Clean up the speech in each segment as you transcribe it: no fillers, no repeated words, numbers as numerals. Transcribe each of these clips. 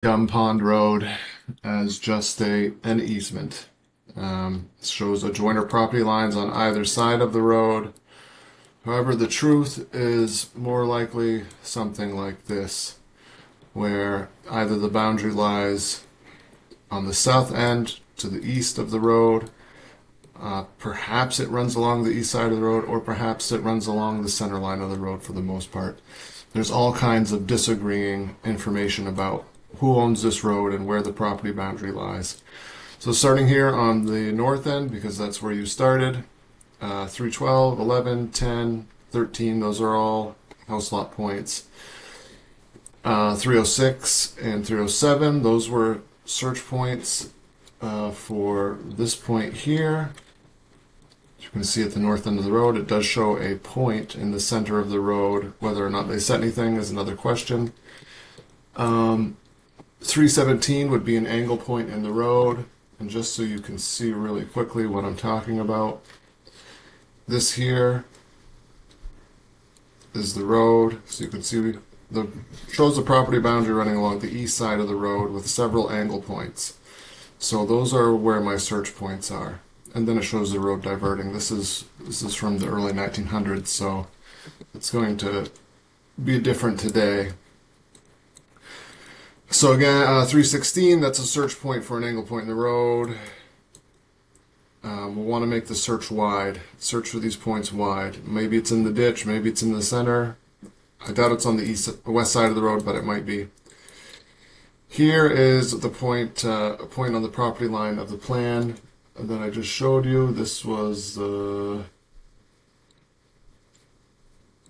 Gum Pond Road as just an easement. Shows adjoiner property lines on either side of the road. However, the truth is more likely something like this, where either the boundary lies on the south end to the east of the road, perhaps it runs along the east side of the road, or perhaps it runs along the center line of the road for the most part. There's all kinds of disagreeing information about who owns this road and where the property boundary lies. So starting here on the north end, because that's where you started, 312, 11, 10, 13, those are all house lot points. 306 and 307, those were search points for this point here. As you can see at the north end of the road, it does show a point in the center of the road. Whether or not they set anything is another question. 317 would be an angle point in the road. And just so you can see really quickly what I'm talking about, this here is the road. So you can see shows the property boundary running along the east side of the road with several angle points. So those are where my search points are. And then it shows the road diverting. This is from the early 1900s, so it's going to be different today. So again, 316, that's a search point for an angle point in the road. We'll want to make the search wide. Search for these points wide. Maybe it's in the ditch, maybe it's in the center. I doubt it's on the west side of the road, but it might be. Here is the point, a point on the property line of the plan that I just showed you. This was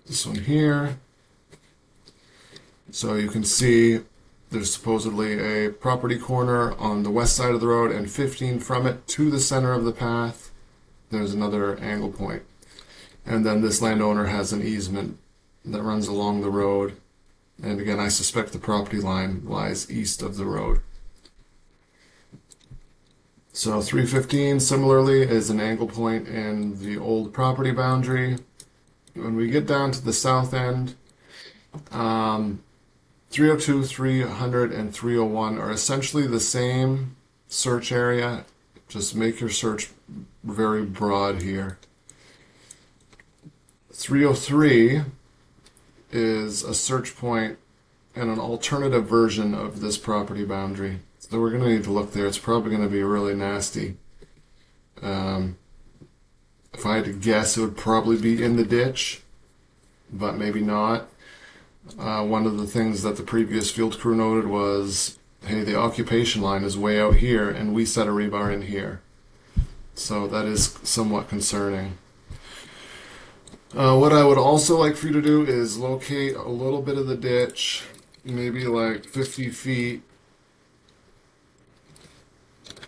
this one here. So you can see there's supposedly a property corner on the west side of the road, and 15 from it to the center of the path, there's another angle point. And then this landowner has an easement that runs along the road. And again, I suspect the property line lies east of the road. So 315 similarly is an angle point in the old property boundary. When we get down to the south end, 302, 300, and 301 are essentially the same search area. Just make your search very broad here. 303 is a search point and an alternative version of this property boundary. So we're going to need to look there. It's probably going to be really nasty. If I had to guess, it would probably be in the ditch, but maybe not. One of the things that the previous field crew noted was, hey, the occupation line is way out here, and we set a rebar in here. So that is somewhat concerning. What I would also like for you to do is locate a little bit of the ditch, maybe like 50 feet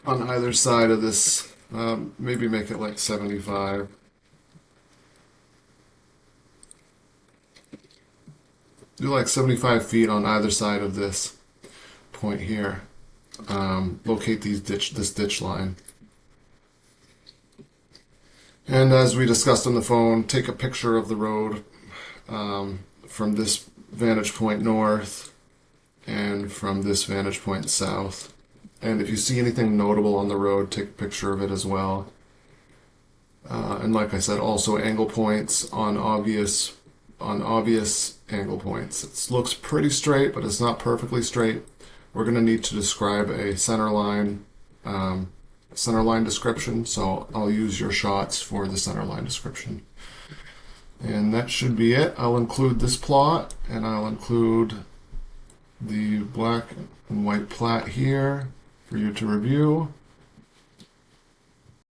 on either side of this. Maybe make it like 75. Do like 75 feet on either side of this point here. Locate this ditch line. And as we discussed on the phone, take a picture of the road from this vantage point north and from this vantage point south. And if you see anything notable on the road, take a picture of it as well. And like I said, also angle points on obvious angle points. It looks pretty straight, but it's not perfectly straight. We're going to need to describe a center line description, so I'll use your shots for the center line description. And that should be it. I'll include this plot, and I'll include the black and white plat here for you to review.